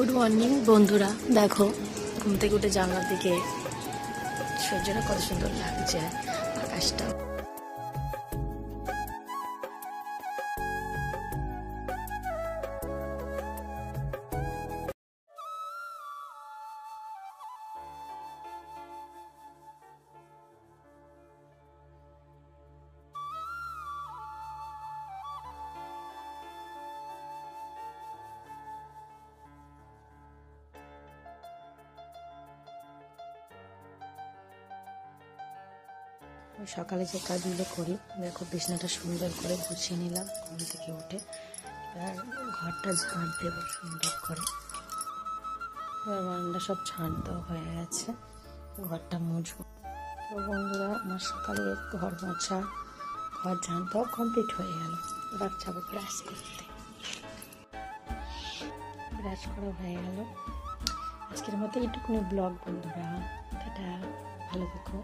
Good morning বন্ধুরা, দেখো ঘুম থেকে উঠে জানলার দিকে সূর্যটা কত সুন্দর লাগছে, আকাশটা। সকালে যে কাজগুলো করি, দেখো বিছানাটা সুন্দর করে গুছিয়ে নিলাম ঘুম থেকে উঠে। এবার ঘরটা ঝাঁট দেবো সুন্দর করে। এবার বারান্দা সব ঝাঁট দেওয়া হয়ে গেছে, ঘরটা মুছবো। তো বন্ধুরা, আমার সকালে ঘর মোছা, ঘর ঝাঁট দেওয়া কমপ্লিট হয়ে গেল। এবার যাবো ব্রাশ করতে। ব্রাশ করা হয়ে গেল। আজকের মতো এইটুকুনি ব্লগ বন্ধুরা। টাটা, ভালো থেকো।